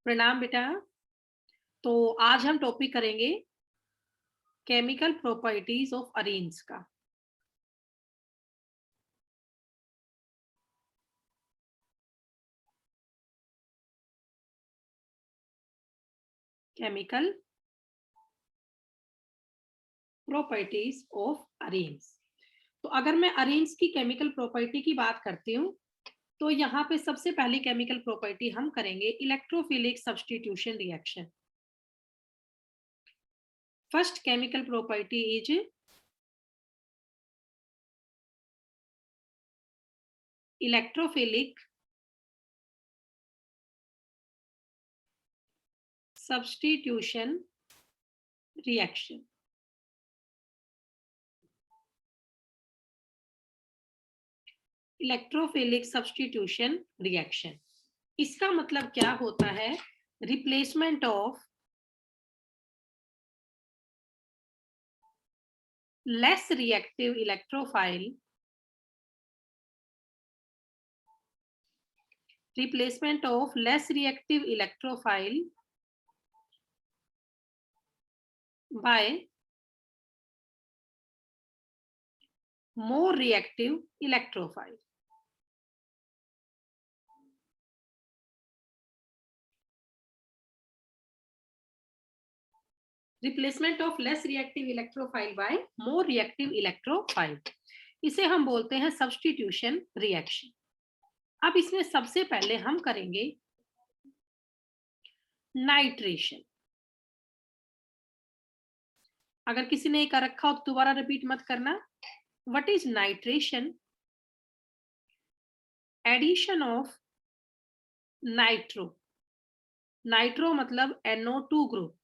प्रणाम बेटा। तो आज हम टॉपिक करेंगे केमिकल प्रॉपर्टीज ऑफ अरेन्स का। Chemical properties of arenes. तो अगर मैं अरेन्स की केमिकल प्रॉपर्टी की बात करती हूँ तो यहाँ पे सबसे पहली केमिकल प्रॉपर्टी हम करेंगे electrophilic substitution reaction. First chemical property is electrophilic substitution reaction. Electrophilic substitution reaction, इसका मतलब क्या होता है? Replacement of less reactive electrophile replacement of less reactive electrophile by more reactive electrophile। Replacement of less reactive electrophile by more reactive electrophile, इसे हम बोलते हैं substitution reaction. अब इसमें सबसे पहले हम करेंगे नाइट्रेशन। अगर किसी ने कर रखा हो तो दोबारा रिपीट मत करना। What is nitration? Addition of nitro, nitro मतलब NO2 group.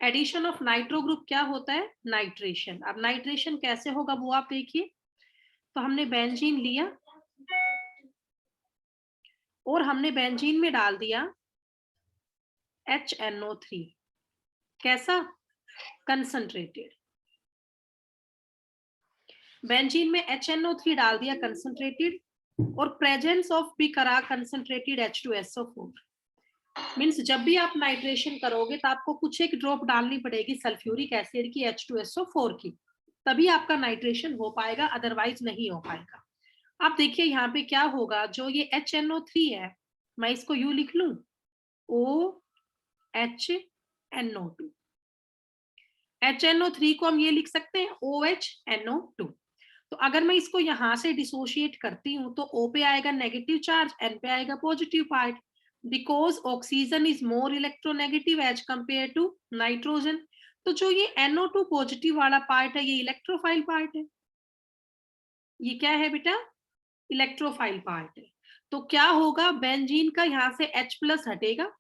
Addition of nitro group क्या होता है? नाइट्रेशन। अब नाइट्रेशन कैसे होगा वो आप देखिए। तो हमने बेंजीन लिया और हमने बेंजीन में डाल दिया HNO3। कैसा? कंसंट्रेटेड। बेंजीन में HNO3 डाल दिया कंसंट्रेटेड और प्रेजेंस ऑफ भी करा कंसंट्रेटेड H2SO4। मीन्स जब भी आप नाइट्रेशन करोगे तो आपको कुछ एक ड्रॉप डालनी पड़ेगी सल्फ्यूरिक एसिड की, H2SO4 की, तभी आपका नाइट्रेशन हो पाएगा, अदरवाइज नहीं हो पाएगा। आप देखिए यहाँ पे क्या होगा, जो ये HNO3 है मैं इसको यू लिख लूं, OHNO2। HNO3 को हम ये लिख सकते हैं OHNO2। तो अगर मैं इसको यहां से डिसोशिएट करती हूँ तो O पे आएगा नेगेटिव चार्ज, N पे आएगा positive part, because oxygen is more electronegative as compare to nitrogen. तो जो ये NO2 पॉजिटिव वाला पार्ट है ये इलेक्ट्रोफाइल पार्ट है। ये क्या है बेटा? इलेक्ट्रोफाइल पार्ट है। तो क्या होगा, बेंजीन का यहां से H+ हटेगा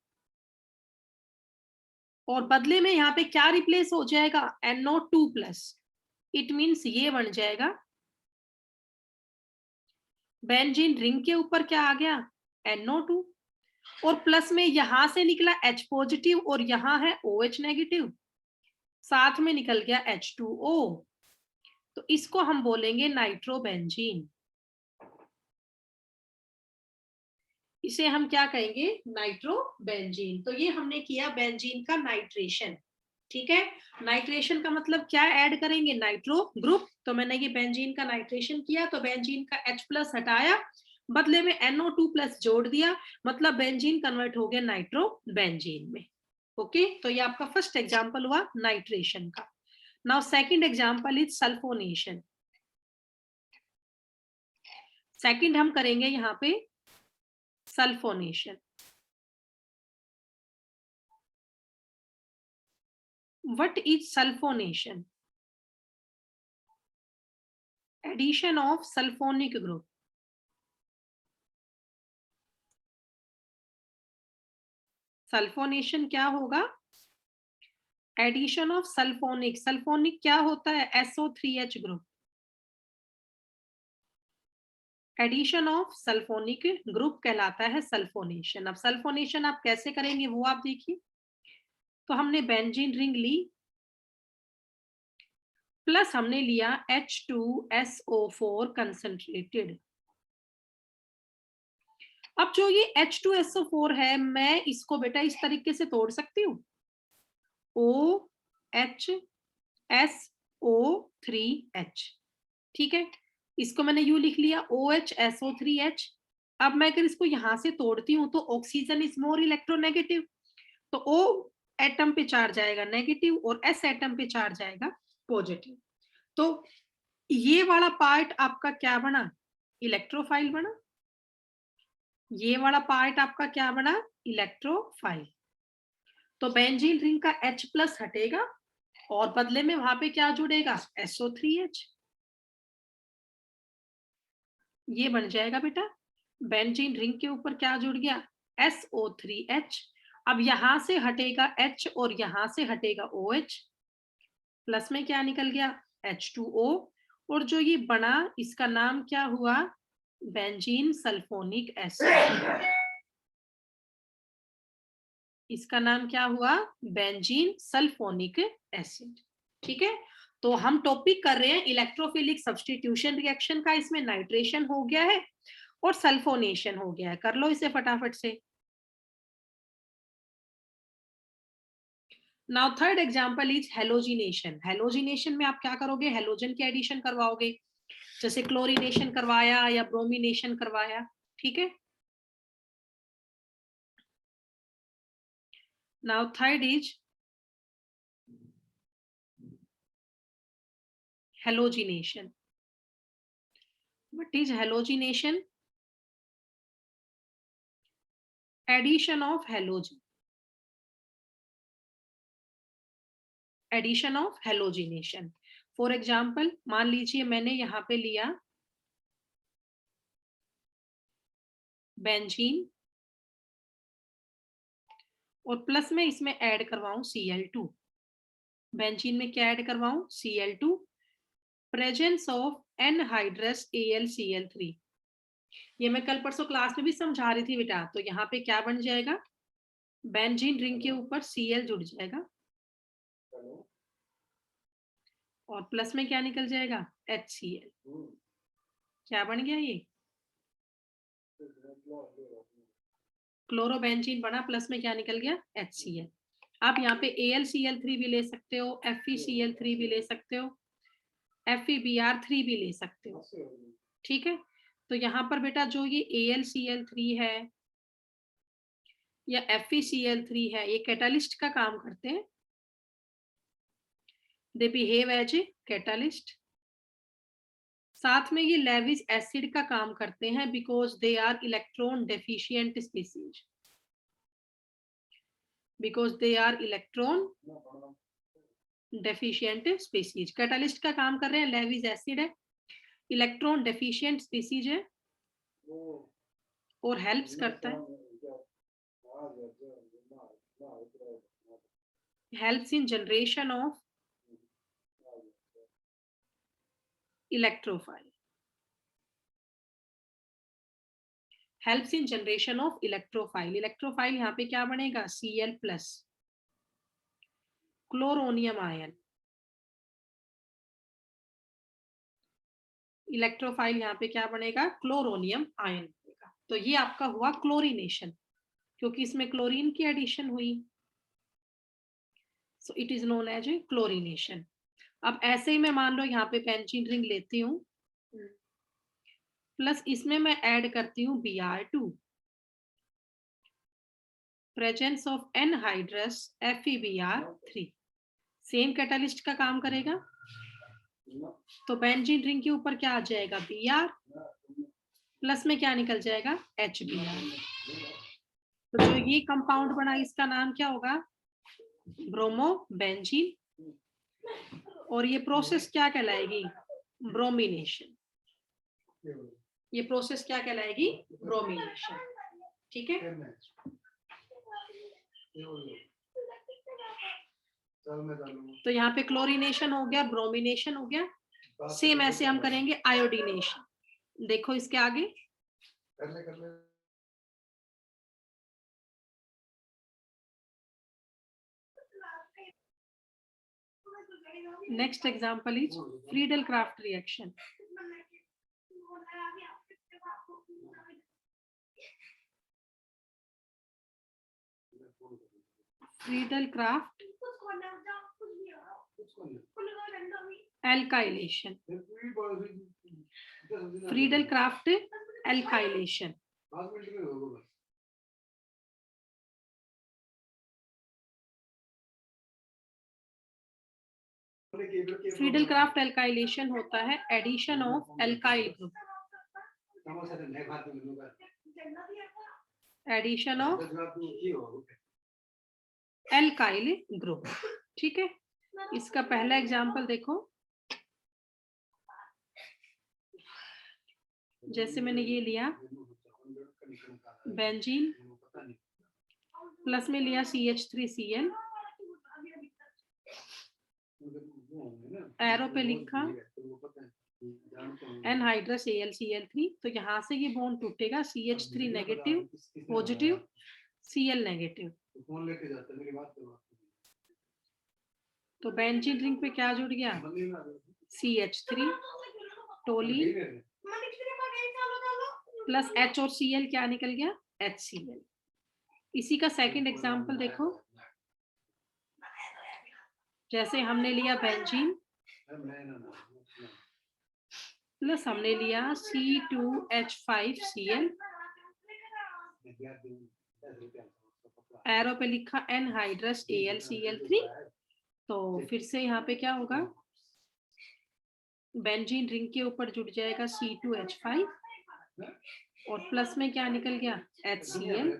और बदले में यहाँ पे क्या रिप्लेस हो जाएगा? NO2+। इट मीन्स ये बन जाएगा, बेंजीन रिंग के ऊपर क्या आ गया? NO2 और प्लस में यहां से निकला H पॉजिटिव और यहां है OH नेगेटिव, साथ में निकल गया H2O। तो इसको हम बोलेंगे नाइट्रोबेंजीन। इसे हम क्या कहेंगे? नाइट्रोबेंजीन। तो ये हमने किया बेंजीन का नाइट्रेशन। ठीक है, नाइट्रेशन का मतलब क्या ऐड करेंगे? Nitro group. तो मैंने ये बेंजीन का नाइट्रेशन किया तो बेंजीन का H+ हटाया, बदले में NO2+ जोड़ दिया, मतलब बेंजीन कन्वर्ट हो गया नाइट्रोबेंजीन में। ओके, तो ये आपका फर्स्ट एग्जांपल हुआ नाइट्रेशन का। Now second example is sulphonation. Second हम करेंगे यहाँ पे sulphonation. What is sulphonation? Addition of sulphonic group. Sulphonation क्या होगा? Addition of sulphonic. सल्फोनिक क्या होता है? SO3H group. Addition of sulphonic group कहलाता है सल्फोनेशन। अब सल्फोनेशन आप कैसे करेंगे वो आप देखिए। तो हमने बेंजीन रिंग ली, प्लस हमने लिया H2SO4 कंसंट्रेटेड। अब जो ये H2SO4 है, मैं इसको बेटा इस तरीके से तोड़ सकती हूँ, OHSO3H, ठीक है, इसको मैंने यू लिख लिया OHSO3H। अब मैं अगर इसको यहां से तोड़ती हूँ तो ऑक्सीजन इज मोर इलेक्ट्रोनेगेटिव, तो O एटम पे चार्ज आएगा नेगेटिव और S एटम पे चार्ज आएगा पॉजिटिव। तो ये वाला पार्ट आपका क्या बना, इलेक्ट्रोफाइल बना, ये वाला पार्ट आपका क्या बना, इलेक्ट्रोफाइल। तो बेंजीन रिंग का H+ हटेगा और बदले में वहां पे क्या जुड़ेगा, SO3H, ये बन जाएगा बेटा। बेंजीन रिंग के ऊपर क्या जुड़ गया, SO3H। अब यहां से हटेगा H और यहां से हटेगा OH, प्लस में क्या निकल गया, H2O, और जो ये बना इसका नाम क्या हुआ, बेंजीन सल्फोनिक एसिड। इसका नाम क्या हुआ, बेंजीन सल्फोनिक एसिड, ठीक है। तो हम टॉपिक कर रहे हैं इलेक्ट्रोफिलिक सब्स्टिट्यूशन रिएक्शन का, इसमें नाइट्रेशन हो गया है और सल्फोनेशन हो गया है, कर लो इसे फटाफट से। Now third example is halogenation. Halogenation में आप क्या करोगे, हेलोजन की एडिशन करवाओगे, जैसे क्लोरीनेशन करवाया या ब्रोमिनेशन करवाया, ठीक है। Now third is halogenation. What is halogenation, addition of halogen, addition of halogenation. For example मान लीजिए मैंने यहाँ पे लिया बेंजीन और प्लस में इसमें ऐड करवाऊं Cl2, बेंजीन में क्या ऐड करवाऊं, Cl2, presence of anhydrous AlCl3। ये मैं कल परसों क्लास में भी समझा रही थी बेटा। तो यहाँ पे क्या बन जाएगा, बेंजीन रिंग के ऊपर Cl जुड़ जाएगा और प्लस में क्या निकल जाएगा, HCl। क्या बन गया ये, क्लोरोबेंजीन बना, प्लस में क्या निकल गया, HCl। आप यहाँ पे AlCl3 भी ले सकते हो, FeCl3 भी ले सकते हो, FeBr3 भी ले सकते हो, ठीक है। तो यहाँ पर बेटा जो ये AlCl3 है या FeCl3 है, ये कैटालिस्ट का काम करते हैं, they behave as a catalyst. साथ में ये लेविस एसिड का काम करते हैं because they are electron deficient species, because they are electron deficient species. Catalyst का काम कर रहे हैं, लेविस एसिड है, इलेक्ट्रॉन डेफिशिएंट स्पीसीज है और हेल्प्स करता है, helps in generation of electrophile, helps in generation of electrophile. Electrophile यहाँ पे क्या बनेगा, Cl+, क्लोरोनियम आयन, इलेक्ट्रोफाइल यहाँ पे क्या बनेगा, क्लोरोनियम आयन बनेगा। तो ये आपका हुआ क्लोरीनेशन, क्योंकि इसमें क्लोरीन की एडिशन हुई, so it is known as a chlorination. अब ऐसे ही मैं मान लो यहाँ पे बेंजीन रिंग लेती हूँ, प्लस इसमें मैं ऐड करती हूँ Br2, presence of anhydrous FeBr3, same catalyst का काम करेगा। तो बेंजीन रिंग के ऊपर क्या आ जाएगा, Br, प्लस में क्या निकल जाएगा, HBr। तो जो ये कंपाउंड बना इसका नाम क्या होगा, ब्रोमो बेंजीन, और ये प्रोसेस क्या कहलाएगी, ब्रोमिनेशन। ये प्रोसेस क्या कहलाएगी, ब्रोमिनेशन, ठीक है। तो यहाँ पे क्लोरीनेशन हो गया, ब्रोमिनेशन हो गया। सेम ऐसे हम करेंगे आयोडीनेशन, देखो इसके आगे। Next example is Friedel Crafts reaction. Friedel Crafts alkylation, Friedel Crafts alkylation. Friedel Crafts alkylation होता है addition of alkyl group, addition of alkyl group. ठीक है, इसका पहला एग्जांपल देखो, जैसे मैंने ये लिया बेंजीन, प्लस में लिया CH3Cl, एरो पे लिखा एनहाइड्रस AlCl3, तो यहाँ से ये बॉन्ड टूटेगा, CH3 negative positive Cl negative, तो बेंजीन रिंग पे क्या जुड़ गया, CH3 टोलीन प्लस H और Cl क्या निकल गया, HCl। इसी का सेकंड एग्जांपल देखो, जैसे हमने लिया बेंजीन प्लस हमने लिया C2H5Cl, एरो पे लिखा एनहाइड्रस AlCl3, तो फिर से यहाँ पे क्या होगा, बेंजीन रिंग के ऊपर जुड़ जाएगा C2H5 और प्लस में क्या निकल गया, HCl,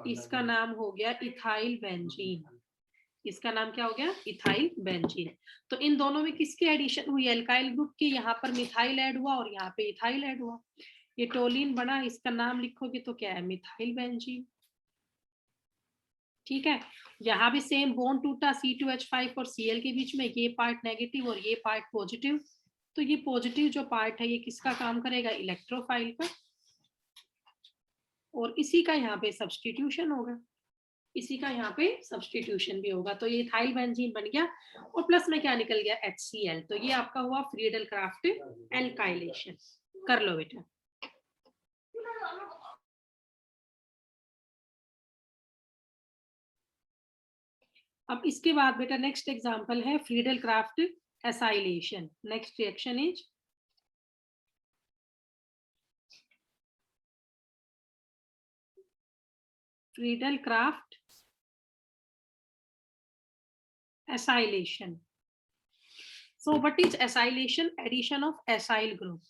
इसका नाम हो गया इथाइल बेंजीन। इसका नाम क्या हो गया, इथाइल बेंजीन। तो इन दोनों में किसकी एडिशन हुई, एल्काइल ग्रुप की, यहाँ पर मिथाइल ऐड हुआ और यहाँ पे इथाइल ऐड हुआ, ये टोलिन बना, इसका नाम लिखोगे तो क्या है, मिथाइल बेंजीन। ठीक है, यहाँ भी सेम बॉन्ड टूटा C2H5 और Cl के बीच में, ये पार्ट नेगेटिव और ये पार्ट पॉजिटिव, तो ये पॉजिटिव जो पार्ट है ये किसका काम करेगा, इलेक्ट्रोफाइल का, और इसी का यहाँ पे सब्स्टिट्यूशन होगा, इसी का यहाँ पे सब्स्टिट्यूशन भी होगा, तो ये इथाइल बेंजीन बन गया और प्लस में क्या निकल गया, HCl। तो ये आपका हुआ फ्रीडल क्राफ्ट एल्काइलेशन। कर लो बेटा। अब इसके बाद बेटा नेक्स्ट एग्जांपल है Friedel Crafts acylation. Next reaction is Friedel craft acylation. So what is acylation? Addition of acyl group.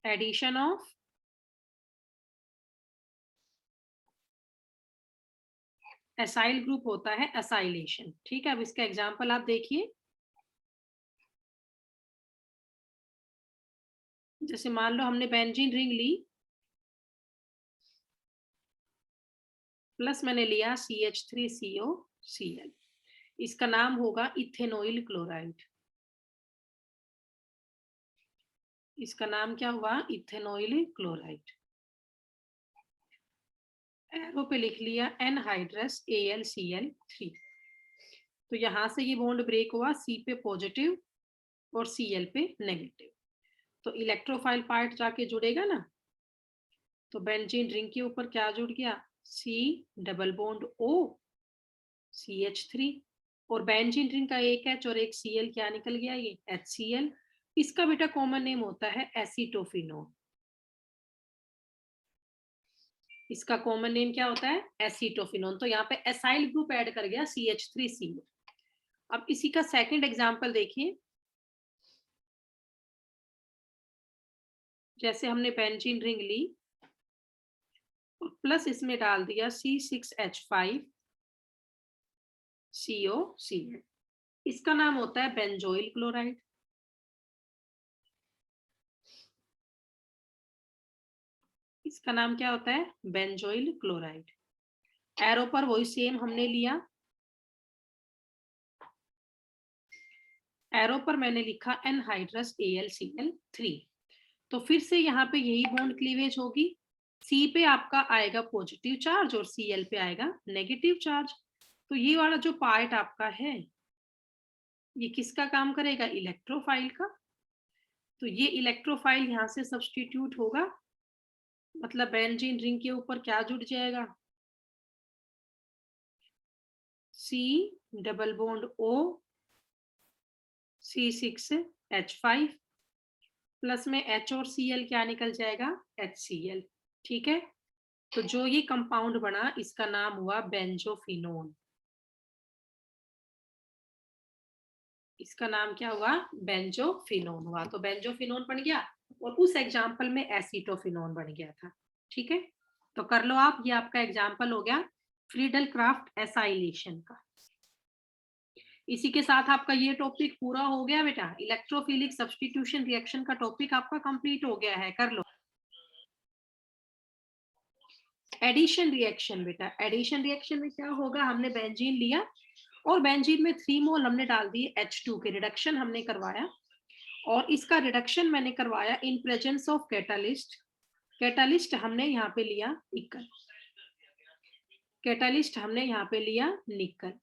Addition of acyl group होता है acylation। ठीक है, अब इसका एग्जांपल आप देखिए, जैसे मान लो हमने बेंजीन रिंग ली, प्लस मैंने लिया CH3COCl, इसका नाम होगा इथेनॉइल क्लोराइड। इसका नाम क्या हुआ, इथेनॉइल क्लोराइड। एरो पे लिख लिया एनहाइड्रस AlCl3, तो यहां से ये बॉन्ड ब्रेक हुआ, C पे पॉजिटिव और Cl पे नेगेटिव, तो इलेक्ट्रोफाइल पार्ट जाके जुड़ेगा ना, तो बेंजीन रिंग के ऊपर क्या जुड़ गया, C double bond O CH3, और बेंजीन रिंग का एक H और एक Cl क्या निकल गया, ये HCl। इसका बेटा कॉमन नेम होता है एसीटोफिनोन। इसका कॉमन नेम क्या होता है, एसीटोफिनोन। तो यहाँ पे एसाइल ग्रुप ऐड कर गया CH3CO। अब इसी का सेकंड एग्जांपल देखिए, जैसे हमने बेंजीन रिंग ली और प्लस इसमें डाल दिया C6H5COCl, इसका नाम होता है बेंजोइल क्लोराइड। इसका नाम क्या होता है, बेंजोइल क्लोराइड। एरो पर वही सेम हमने लिया, एरो पर मैंने लिखा एनहाइड्रस AlCl3, तो फिर से यहाँ पे यही बॉन्ड क्लीवेज होगी, C पे आपका आएगा पॉजिटिव चार्ज और Cl पे आएगा नेगेटिव चार्ज। तो ये वाला जो पार्ट आपका है ये किसका काम करेगा, इलेक्ट्रोफाइल का, तो ये इलेक्ट्रोफाइल यहाँ से सब्स्टिट्यूट होगा मतलब बेंजीन रिंग के ऊपर क्या जुड़ जाएगा, C double bond O C6H5 plus में H और Cl क्या निकल जाएगा, HCl। ठीक है, तो जो ये कंपाउंड बना इसका नाम हुआ बेंजोफिनोन। इसका नाम क्या हुआ, बेंजोफिनोन हुआ। तो बेंजोफिनोन बन गया और उस एग्जाम्पल में एसीटोफिनोन बन गया था। ठीक है, तो कर लो आप, ये आपका एग्जाम्पल हो गया फ्रीडल क्राफ्ट एसाइलेशन का। इसी के साथ आपका ये टॉपिक पूरा हो गया बेटा, इलेक्ट्रोफिलिक सब्स्टिट्यूशन रिएक्शन का टॉपिक आपका कंप्लीट हो गया है। कर लो एडिशन रिएक्शन बेटा। एडिशन रिएक्शन में क्या होगा, हमने बेंजीन लिया और बेंजीन में 3 मोल हमने डाल दिए H2 के, रिडक्शन हमने करवाया और इसका रिडक्शन मैंने करवाया in presence of catalyst. Catalyst हमने यहाँ पे लिया निकल, कैटालिस्ट हमने यहाँ पे लिया निकल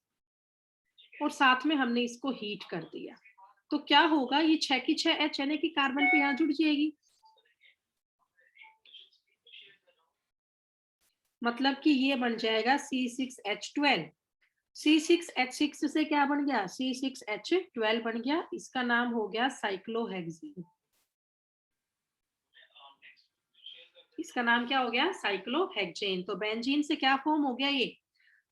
और साथ में हमने इसको हीट कर दिया। तो क्या होगा, ये 6 की 6 H यानी कि कार्बन पे यहाँ जुड़ जाएगी, मतलब कि ये बन जाएगा C6H12। C6H6 से क्या बन गया, C6H12 बन गया। इसका नाम हो गया साइक्लोहेक्सीन। इसका नाम क्या हो गया, साइक्लोहेक्सेन। तो बेंजीन से क्या फॉर्म हो गया, ये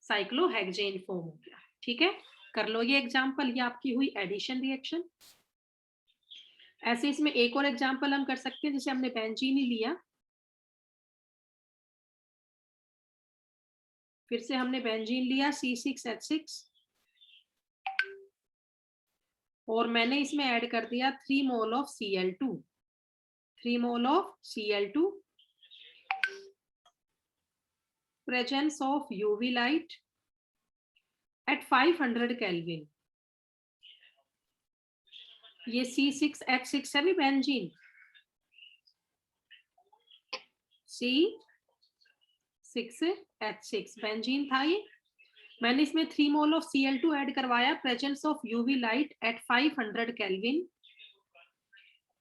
साइक्लोहेक्सेन फॉर्म हो गया। ठीक है, कर लो ये एग्जांपल, ये आपकी हुई एडिशन रिएक्शन। ऐसे इसमें एक और एग्जांपल हम कर सकते हैं, जैसे हमने बेंजीन ही लिया, फिर से हमने बेंजीन लिया C6H6 और मैंने इसमें ऐड कर दिया 3 mole of Cl2, 3 mole of Cl2, presence of UV light at 500 Kelvin। ये C6H6 है भी बेंजीन, C6H6 बेंजीन था ये। मैंने इसमें 3 मोल ऑफ Cl2 ऐड करवाया, presence of UV light at 500 kelvin.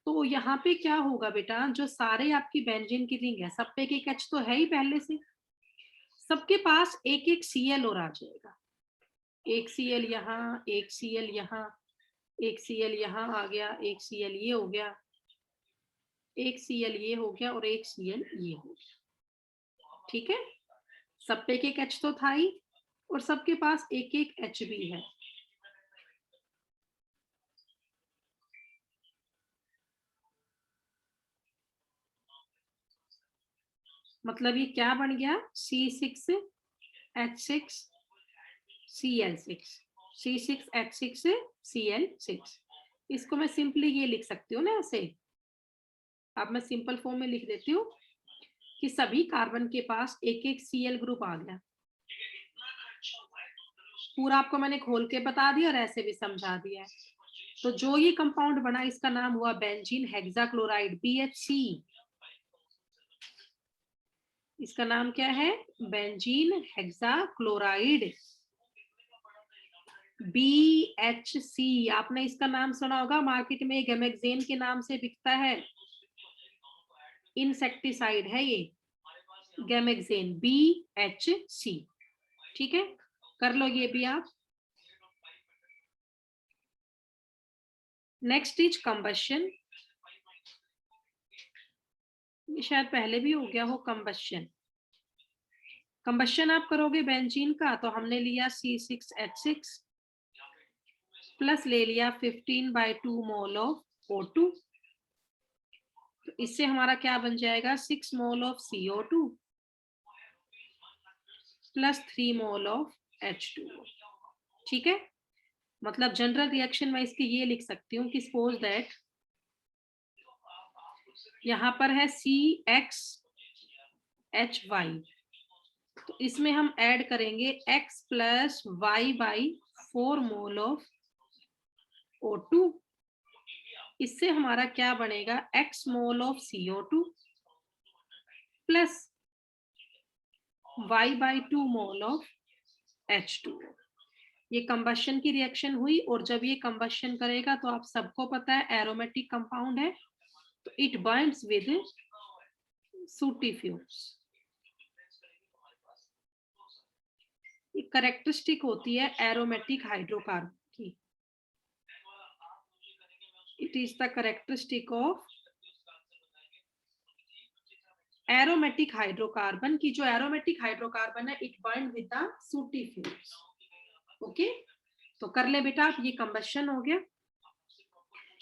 तो यहाँ पे क्या होगा बेटा, जो सारे आपकी बेंजीन की रिंग है सब पे एक H तो है ही पहले से, सबके पास एक एक Cl और आ जाएगा। एक Cl यहाँ, एक Cl यहाँ, एक Cl यहाँ आ गया, एक Cl ये हो गया, एक Cl ये हो गया और एक Cl ये हो गया। ठीक है, सब पे एक H तो था ही और सबके पास एक एक H भी है। मतलब ये क्या बन गया, C6H6 Cl6, C6H6 Cl6। इसको मैं सिंपली ये लिख सकती हूँ ना ऐसे, अब मैं सिंपल फॉर्म में लिख देती हूँ कि सभी कार्बन के पास एक एक Cl ग्रुप आ गया। पूरा आपको मैंने खोल के बता दिया और ऐसे भी समझा दिया है। तो जो ये कंपाउंड बना इसका नाम हुआ बेंजीन हेक्साक्लोराइड, BHC। इसका नाम क्या है, बेंजीन हेक्साक्लोराइड, BHC। आपने इसका नाम सुना होगा, मार्केट में गैमेक्सेन के नाम से बिकता है, इंसेक्टिसाइड है ये गैमेक्सेन, BHC। ठीक है, कर लो ये भी आप। नेक्स्ट इज कंबशन, ये शायद पहले भी हो गया हो कंबशन। कंबशन आप करोगे बेंजीन का, तो हमने लिया C6H6 प्लस ले लिया 15/2 मोल ऑफ O2, तो इससे हमारा क्या बन जाएगा, 6 mole of CO2 plus 3 mole of H2O। ठीक है, मतलब जनरल रिएक्शन में इसकी ये लिख सकती हूँ कि सपोज दैट यहाँ पर है CXHY, तो इसमें हम ऐड करेंगे X plus Y/4 mole of O2। इससे हमारा क्या बनेगा, X mole of CO2 plus Y/2 mole of H2O। ये कंबशन की रिएक्शन हुई और जब ये कंबशन करेगा तो आप सबको पता है एरोमेटिक कंपाउंड है, तो इट बाइंड्स विद सूटी फ्यूम्स। एक करेक्टरिस्टिक होती है एरोमेटिक हाइड्रोकार्बन की। It is the characteristic of aromatic hydrocarbon की, जो एरोमेटिक हाइड्रोकार्बन है इट बर्न विद द सूटी फ्यूम्स। ओके, तो कर ले बेटा, ये कंबशन हो गया।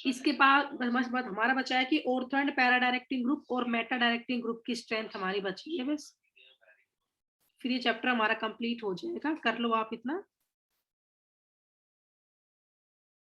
इसके बाद हमारा बचा है कि ortho and para directing group और मेटा डायरेक्टिंग ग्रुप की स्ट्रेंथ हमारी बची है बस। फिर ये चैप्टर हमारा कंप्लीट हो जाएगा, कर लो आप इतना।